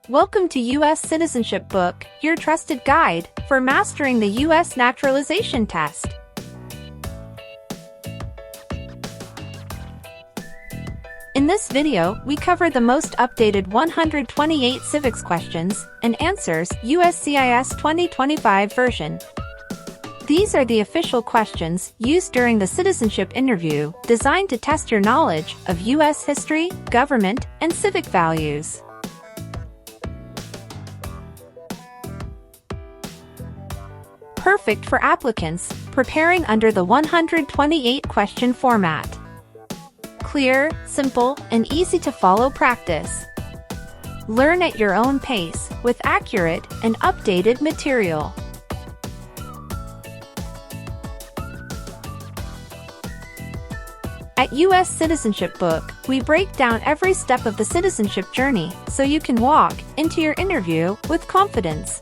Welcome to US Citizenship Book, your trusted guide for mastering the US naturalization test. In this video, we cover the most updated 128 civics questions and answers USCIS 2025 version. These are the official questions used during the citizenship interview, designed to test your knowledge of US history, government, and civic values. Perfect for applicants preparing under the 128-question format. Clear, simple, and easy to follow practice. Learn at your own pace with accurate and updated material. At US Citizenship Book, we break down every step of the citizenship journey so you can walk into your interview with confidence.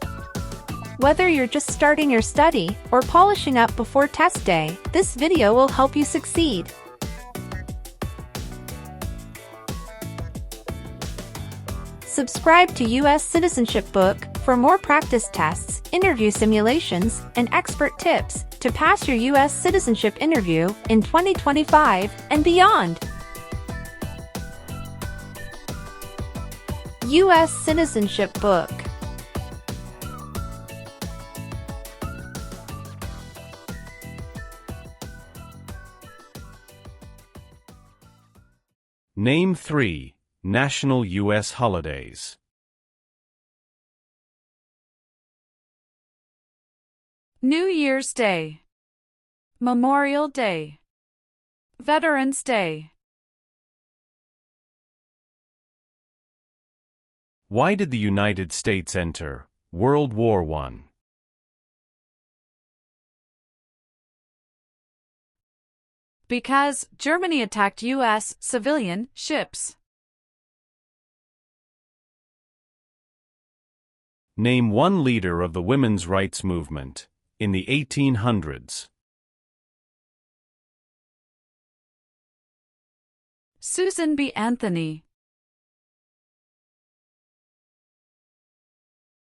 Whether you're just starting your study or polishing up before test day, this video will help you succeed. Subscribe to US Citizenship Book for more practice tests, interview simulations, and expert tips to pass your US citizenship interview in 2025 and beyond. US Citizenship Book. Name 3 national U.S. holidays. New Year's Day, Memorial Day, Veterans Day. Why did the United States enter World War I? Because Germany attacked U.S. civilian ships. Name one leader of the women's rights movement in the 1800s. Susan B. Anthony.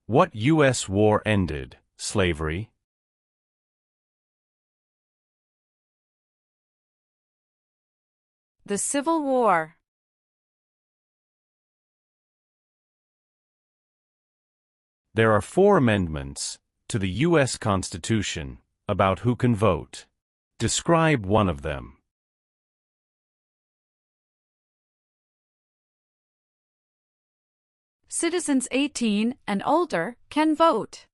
What U.S. war ended slavery? The Civil War. There are 4 amendments to the U.S. Constitution about who can vote. Describe one of them. Citizens 18 and older can vote.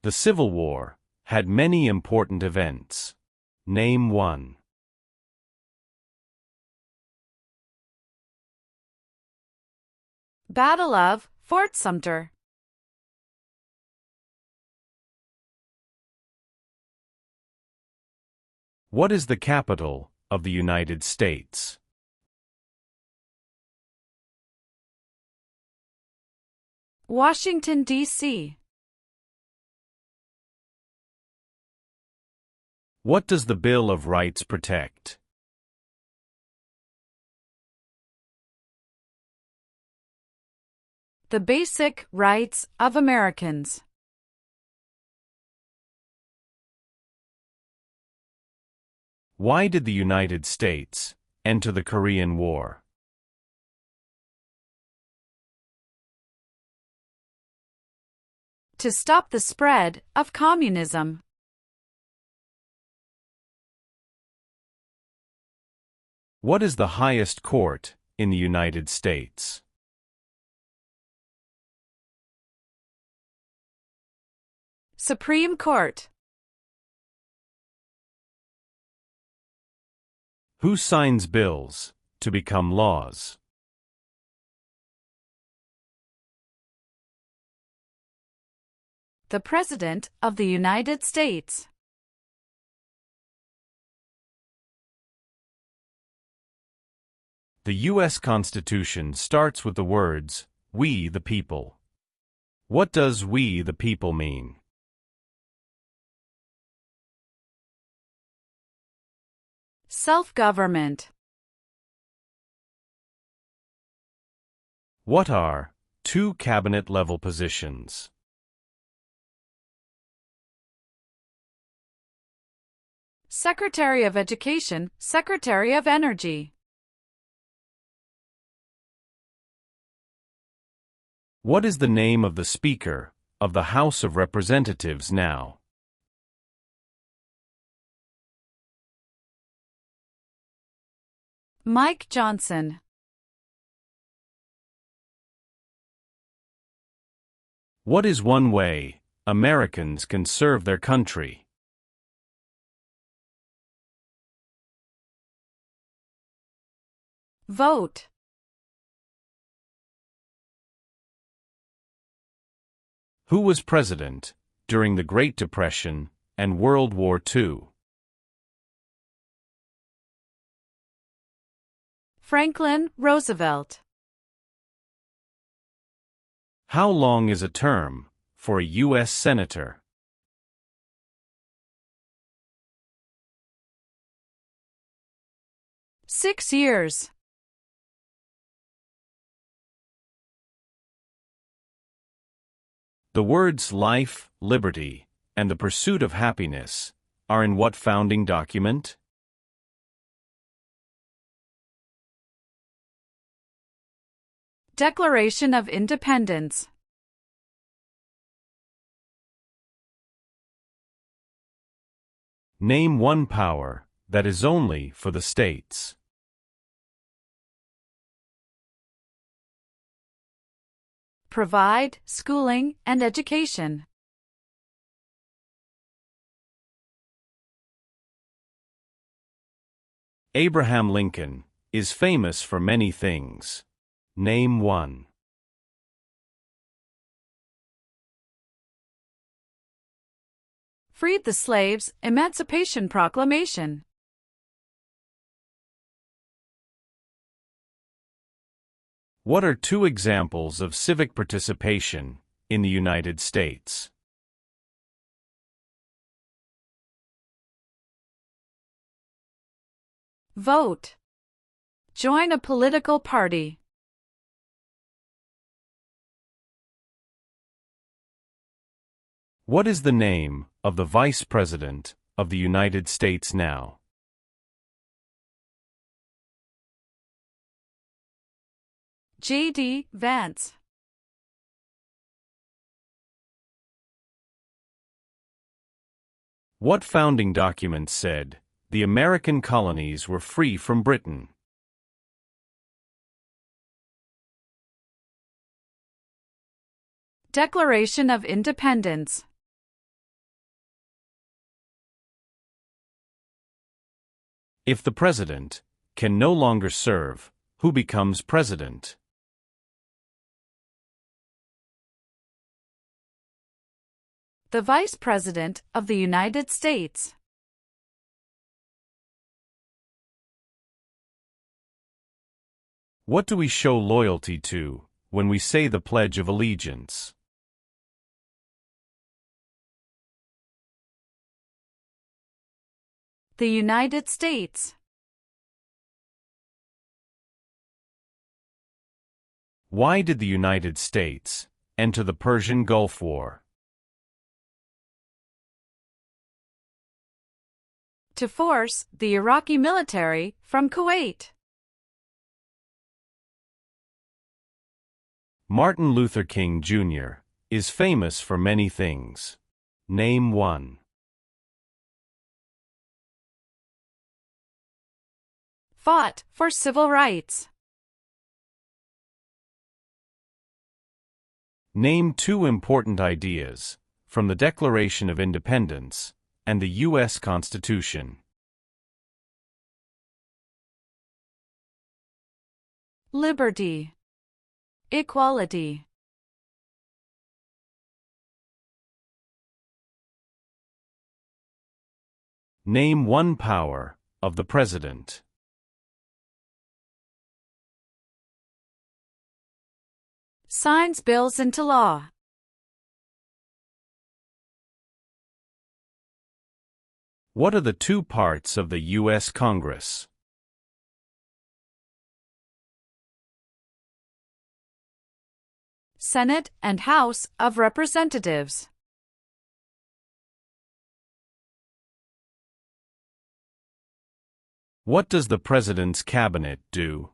The Civil War had many important events. Name one. Battle of Fort Sumter. What is the capital of the United States? Washington, D.C. What does the Bill of Rights protect? The basic rights of Americans. Why did the United States enter the Korean War? To stop the spread of communism. What is the highest court in the United States? Supreme Court. Who signs bills to become laws? The President of the United States. The U.S. Constitution starts with the words, "We the people." What does "we the people" mean? Self-government. What are two cabinet-level positions? Secretary of Education, Secretary of Energy. What is the name of the Speaker of the House of Representatives now? Mike Johnson. What is one way Americans can serve their country? Vote. Who was president during the Great Depression and World War II? Franklin Roosevelt. How long is a term for a U.S. Senator? Six years. The words life, liberty, and the pursuit of happiness are in what founding document? Declaration of Independence. Name one power that is only for the states. Provide schooling and education. Abraham Lincoln is famous for many things. Name one. Freed the slaves, Emancipation Proclamation. What are two examples of civic participation in the United States? Vote. Join a political party. What is the name of the Vice President of the United States now? J.D. Vance. What founding document said the American colonies were free from Britain? Declaration of Independence. If the president can no longer serve, who becomes president? The Vice President of the United States. What do we show loyalty to when we say the Pledge of Allegiance? The United States. Why did the United States enter the Persian Gulf War? To force the Iraqi military from Kuwait. Martin Luther King Jr. is famous for many things. Name one. Fought for civil rights. Name two important ideas from the Declaration of Independence and the U.S. Constitution. Liberty. Equality. Name one power of the President. Signs bills into law. What are the two parts of the U.S. Congress? Senate, and House of Representatives. What does the President's Cabinet do?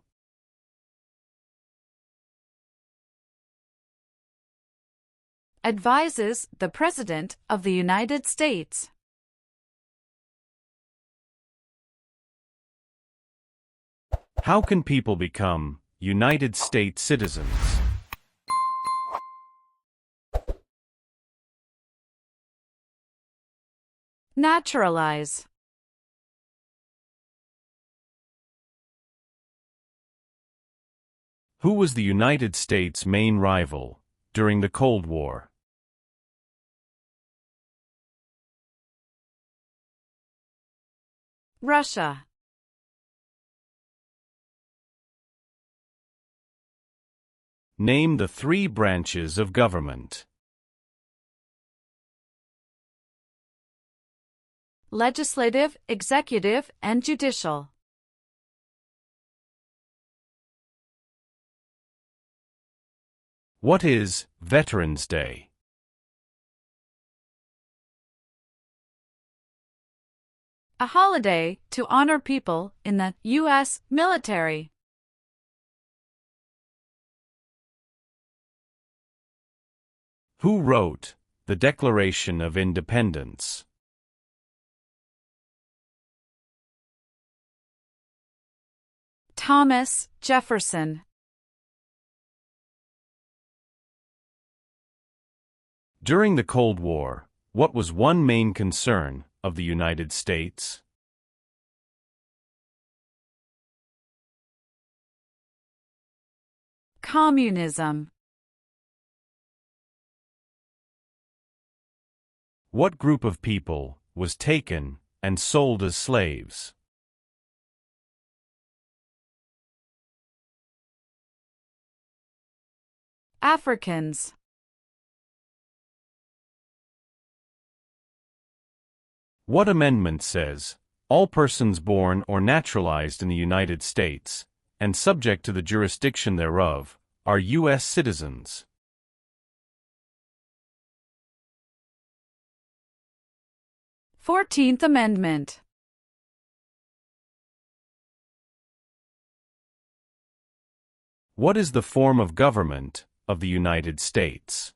Advises the President of the United States. How can people become United States citizens? Naturalize. Who was the United States' main rival during the Cold War? Russia. Name the three branches of government. Legislative, executive, and judicial. What is Veterans Day? A holiday to honor people in the U.S. military. Who wrote the Declaration of Independence? Thomas Jefferson. During the Cold War, what was one main concern of the United States? Communism. What group of people was taken and sold as slaves? Africans. What amendment says, all persons born or naturalized in the United States, and subject to the jurisdiction thereof, are U.S. citizens? 14th Amendment. What is the form of government of the United States?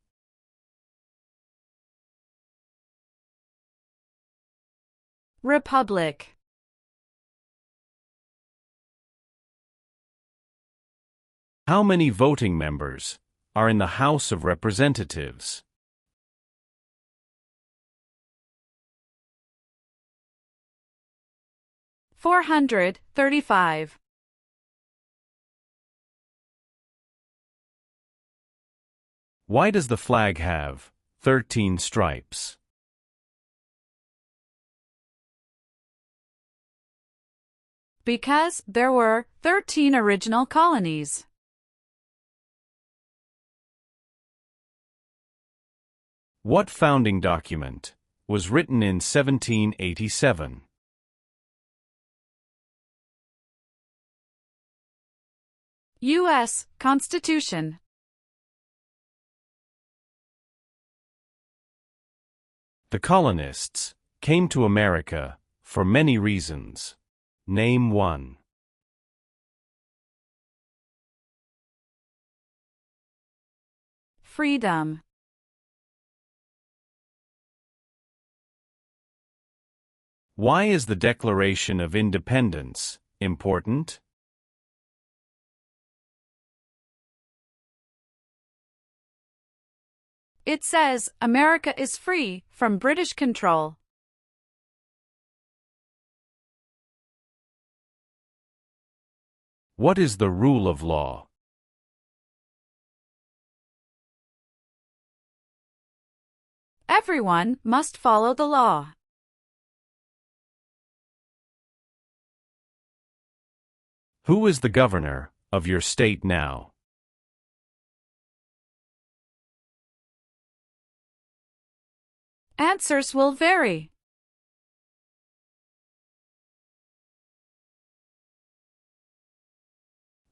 Republic. How many voting members are in the House of Representatives? 435. Why does the flag have 13 stripes? Because there were 13 original colonies. What founding document was written in 1787? U.S. Constitution. The colonists came to America for many reasons. Name one. Freedom. Why is the Declaration of Independence important? It says America is free from British control. What is the rule of law? Everyone must follow the law. Who is the governor of your state now? Answers will vary.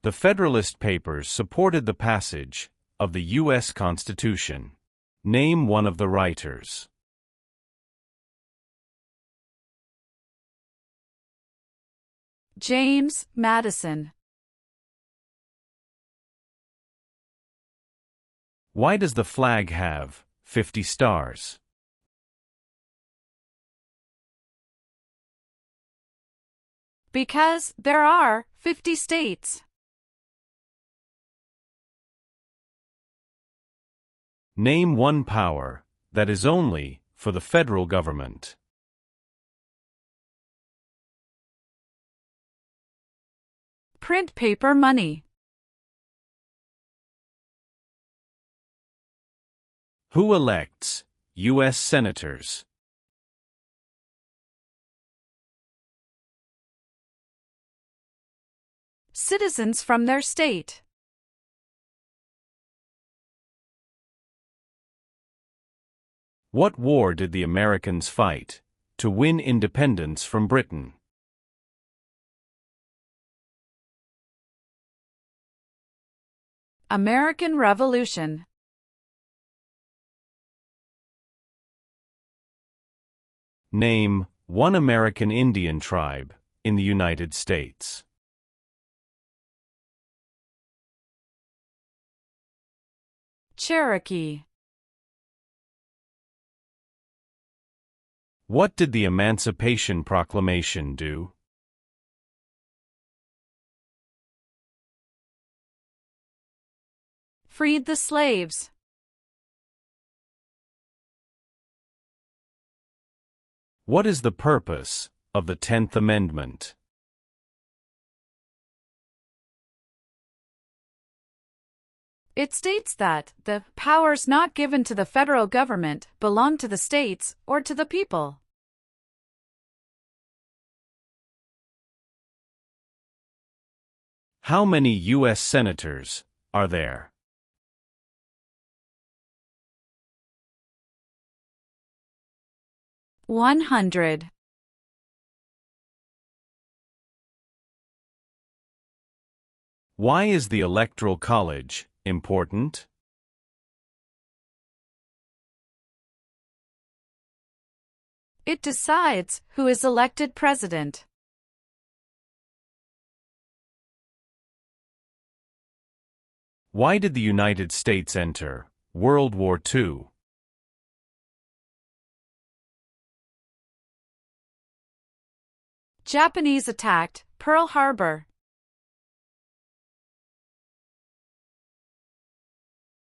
The Federalist Papers supported the passage of the U.S. Constitution. Name one of the writers. James Madison. Why does the flag have 50 stars? Because there are 50 states. Name one power that is only for the federal government. Print paper money. Who elects U.S. senators? Citizens from their state. What war did the Americans fight to win independence from Britain? American Revolution. Name one American Indian tribe in the United States. Cherokee. What did the Emancipation Proclamation do? Freed the slaves. What is the purpose of the 10th Amendment? It states that the powers not given to the federal government belong to the states or to the people. How many U.S. senators are there? $100. Why is the Electoral College important? It decides who is elected president. Why did the United States enter World War II? Japanese attacked Pearl Harbor.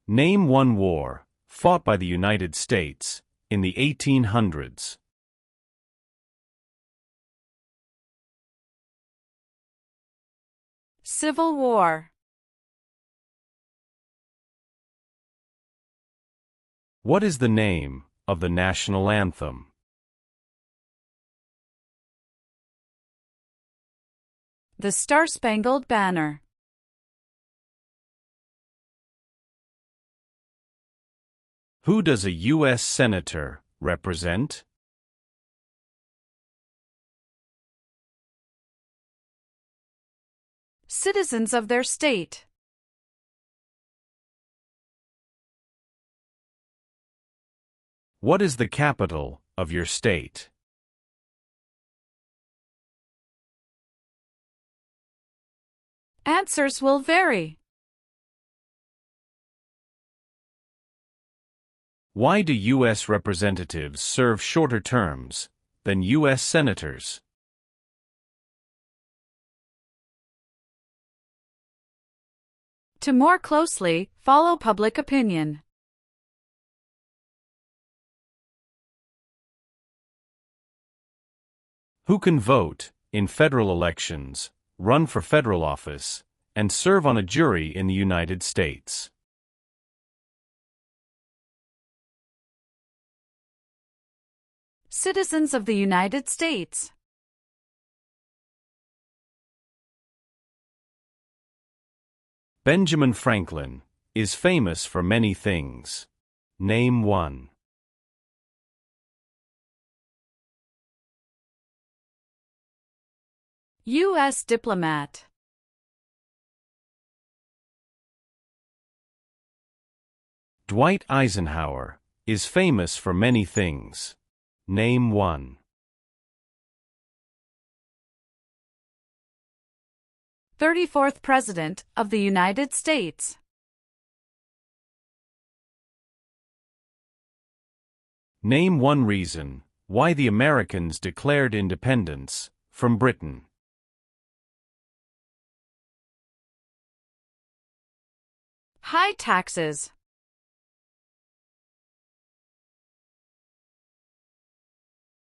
Name one war fought by the United States in the 1800s. Civil War. What is the name of the national anthem? The Star-Spangled Banner. Who does a U.S. senator represent? Citizens of their state. What is the capital of your state? Answers will vary. Why do U.S. representatives serve shorter terms than U.S. senators? To more closely follow public opinion. Who can vote in federal elections, run for federal office, and serve on a jury in the United States? Citizens of the United States. Benjamin Franklin is famous for many things. Name one. U.S. diplomat. Dwight Eisenhower is famous for many things. Name one. 34th President of the United States. Name one reason why the Americans declared independence from Britain. High taxes.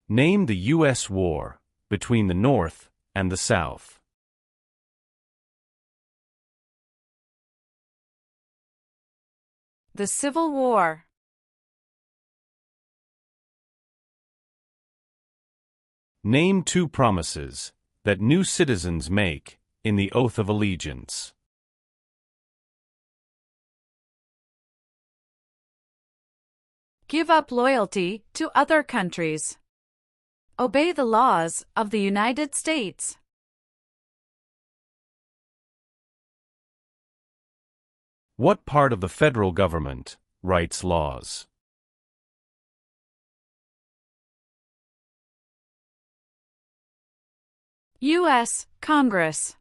Name the U.S. war between the North and the South. The Civil War. Name two promises that new citizens make in the oath of allegiance. Give up loyalty to other countries. Obey the laws of the United States. What part of the federal government writes laws? U.S. Congress.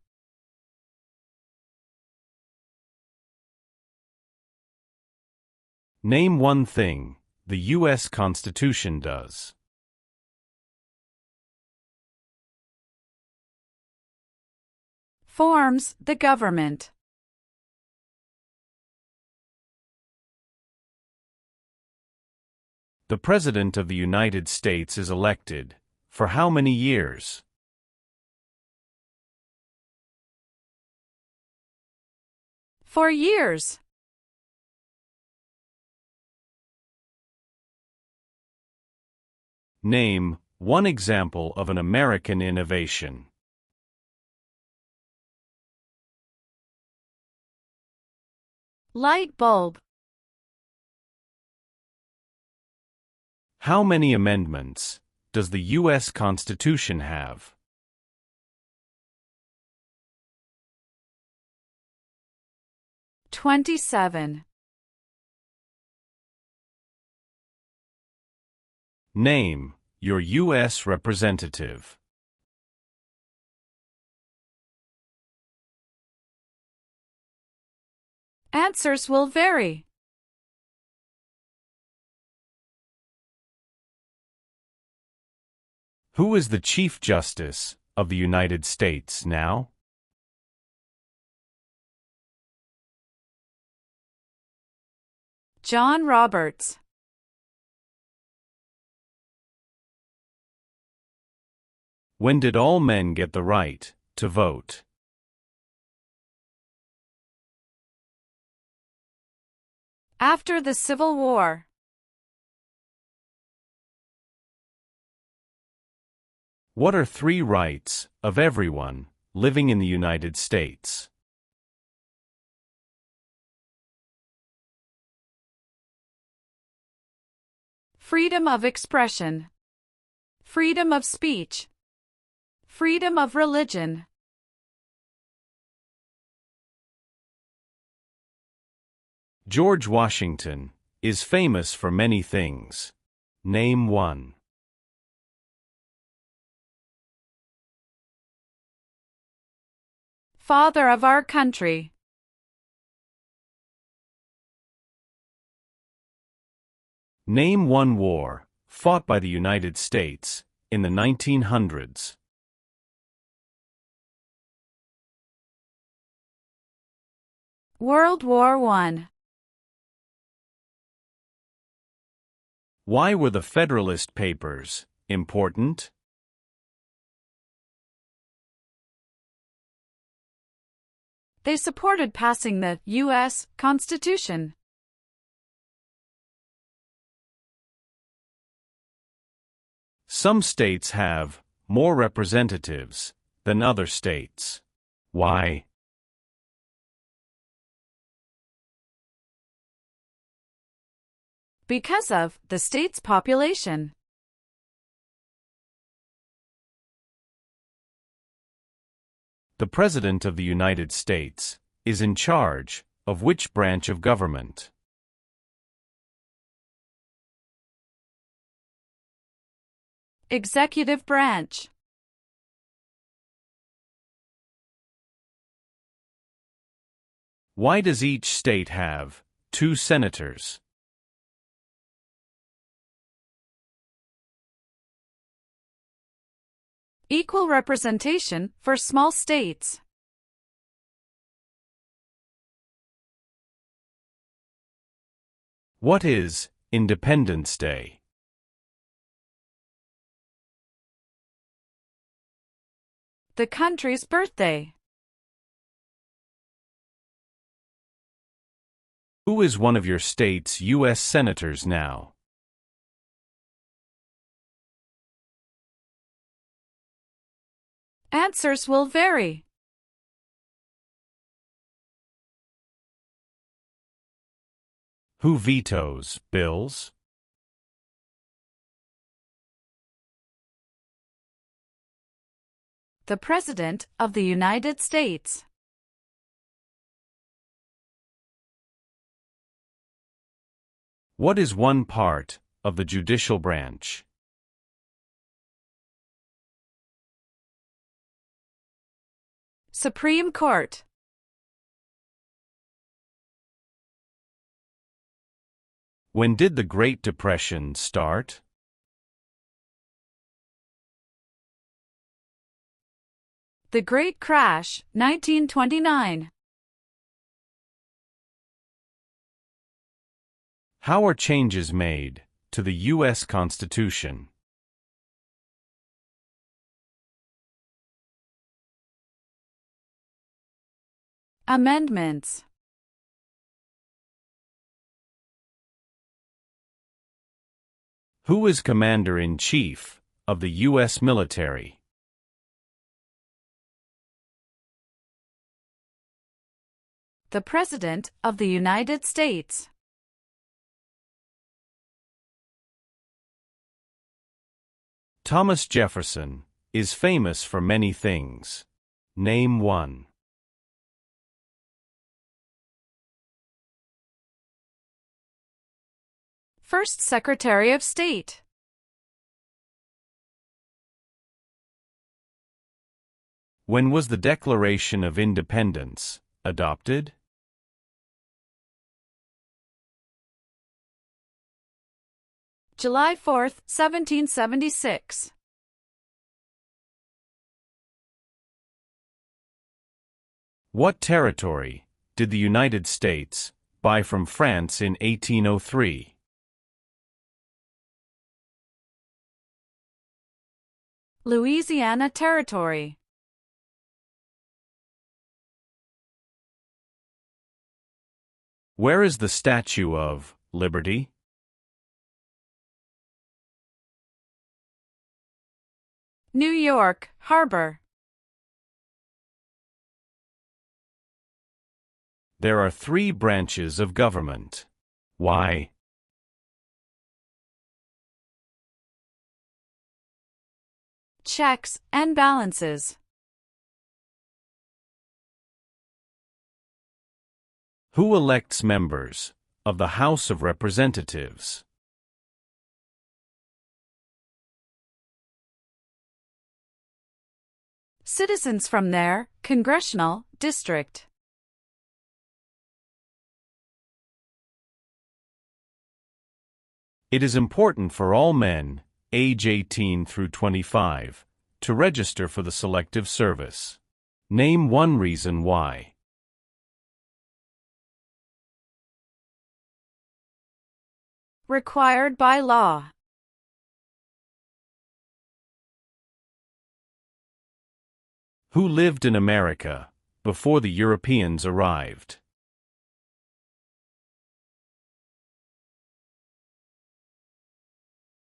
Name one thing the U.S. Constitution does. Forms the government. The President of the United States is elected for how many years? For years. Name one example of an American innovation. Light bulb. How many amendments does the U.S. Constitution have? $27. Name your U.S. representative. Answers will vary. Who is the Chief Justice of the United States now? John Roberts. When did all men get the right to vote? After the Civil War. What are three rights of everyone living in the United States? Freedom of expression. Freedom of speech. Freedom of religion. George Washington is famous for many things. Name one. Father of our country. Name one war fought by the United States in the 1900s. World War I. Why were the Federalist Papers important? They supported passing the U.S. Constitution. Some states have more representatives than other states. Why? Because of the state's population. The President of the United States is in charge of which branch of government? Executive branch. Why does each state have 2 senators? Equal representation for small states. What is Independence Day? The country's birthday. Who is one of your state's U.S. senators now? Answers will vary. Who vetoes bills? The President of the United States. What is one part of the judicial branch? Supreme Court. When did the Great Depression start? The Great Crash, 1929. How are changes made to the U.S. Constitution? Amendments. Who is Commander-in-Chief of the U.S. military? The President of the United States. Thomas Jefferson is famous for many things. Name one. First Secretary of State. When was the Declaration of Independence adopted? July 4, 1776. What territory did the United States buy from France in 1803? Louisiana Territory. Where is the Statue of Liberty? New York Harbor. There are 3 branches of government. Why? Checks and balances. Who elects members of the House of Representatives? Citizens from their congressional district. It is important for all men, age 18 through 25, to register for the Selective Service. Name one reason why. Required by law. Who lived in America before the Europeans arrived?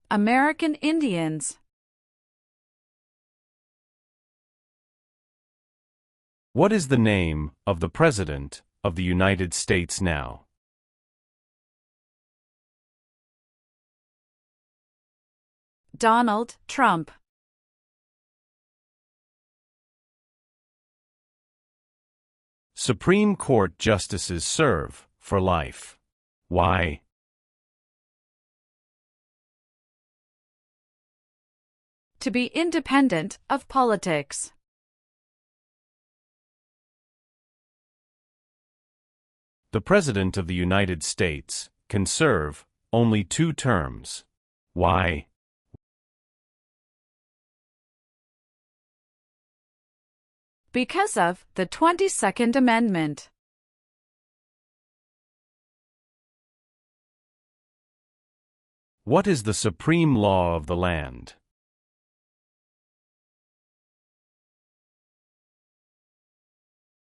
American Indians. What is the name of the President of the United States now? Donald Trump. Supreme Court justices serve for life. Why? to be independent of politics. The President of the United States can serve only 2 terms. Why? Because of the 22nd Amendment. What is the supreme law of the land?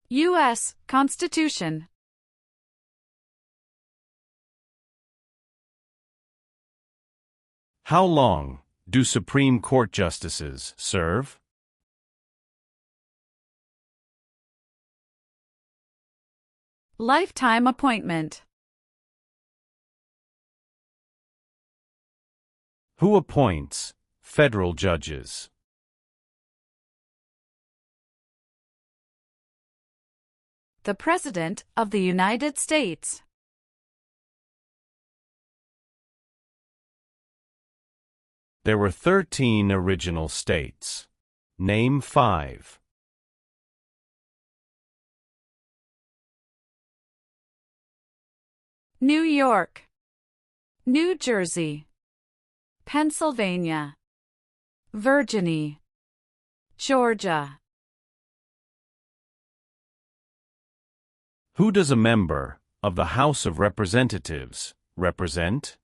U.S. Constitution. How long do Supreme Court justices serve? Lifetime appointment. Who appoints federal judges? The President of the United States. There were 13 original states. Name 5. New York, New Jersey, Pennsylvania, Virginia, Georgia. Who does a member of the House of Representatives represent?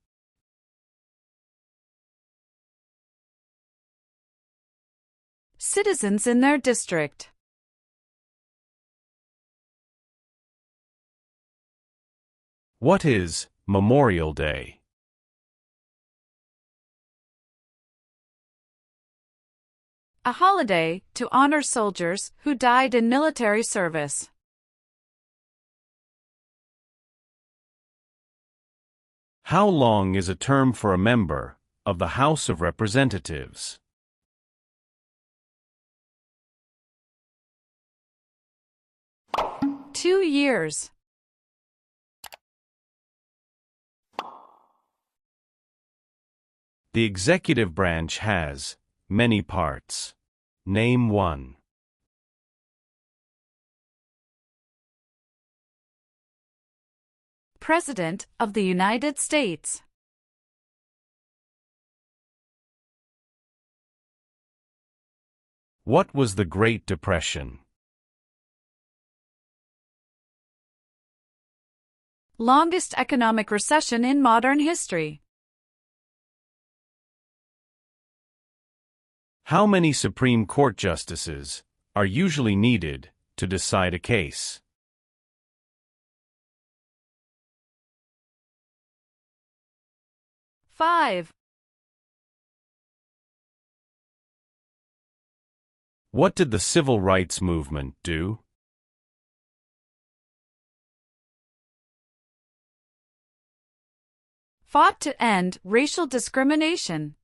Citizens in their district. What is Memorial Day? A holiday to honor soldiers who died in military service. How long is a term for a member of the House of Representatives? 2 years. The executive branch has many parts. Name 1. President of the United States. What was the Great Depression? Longest economic recession in modern history. How many Supreme Court justices are usually needed to decide a case? 5. What did the Civil Rights Movement do? Fought to end racial discrimination.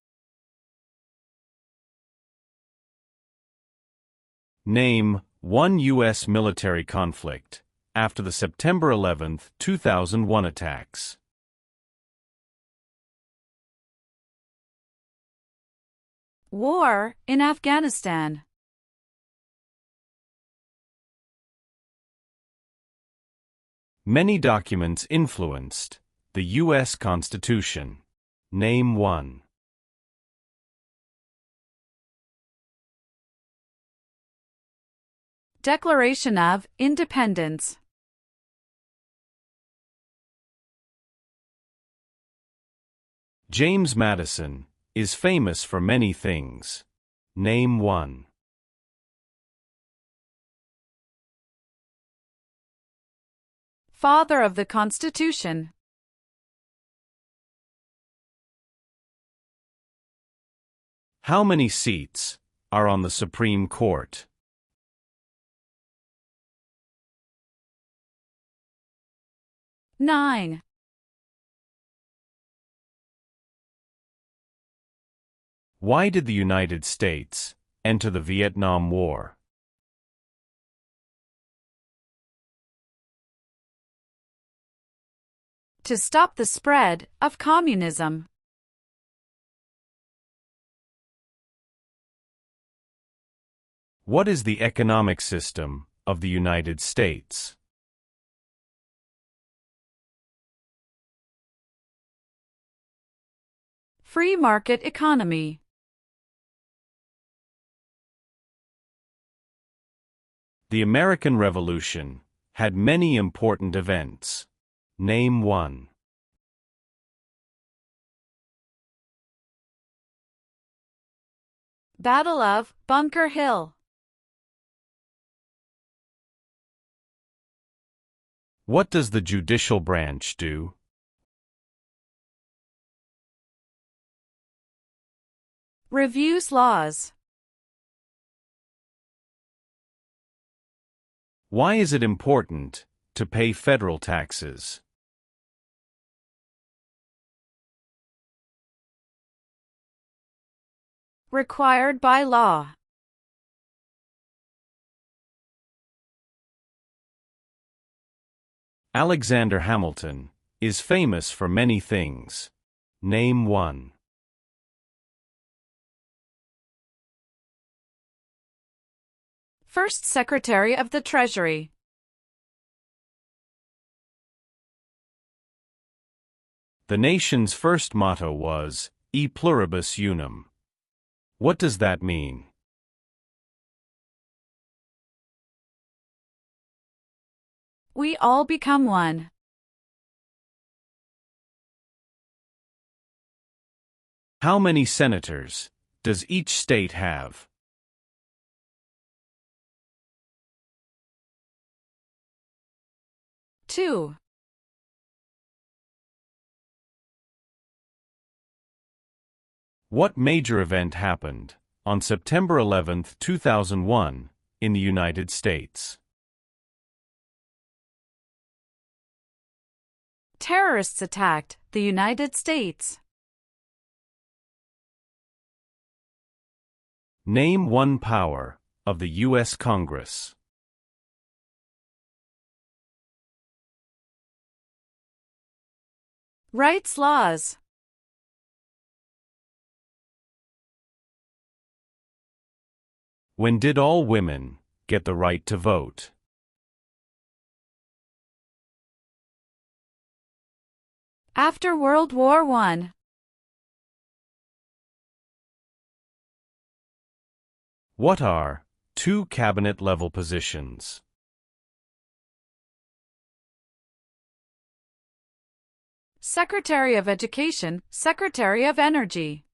Name 1 U.S. military conflict after the September 11, 2001 attacks. War in Afghanistan. Many documents influenced the U.S. Constitution. Name 1. Declaration of Independence. James Madison is famous for many things. Name 1. Father of the Constitution. How many seats are on the Supreme Court? 9. Why did the United States enter the Vietnam War? To stop the spread of communism. What is the economic system of the United States? Free market economy. The American Revolution had many important events. Name one. Battle of Bunker Hill. What does the judicial branch do? Reviews laws. Why is it important to pay federal taxes? Required by law. Alexander Hamilton is famous for many things. Name one. First Secretary of the Treasury. The nation's first motto was, E pluribus unum. What does that mean? We all become one. How many senators does each state have? Two. What major event happened on September 11, 2001, in the United States? Terrorists attacked the United States. Name one power of the U.S. Congress. Writes laws. When did all women get the right to vote? After World War I. What are two cabinet-level positions? Secretary of Education, Secretary of Energy.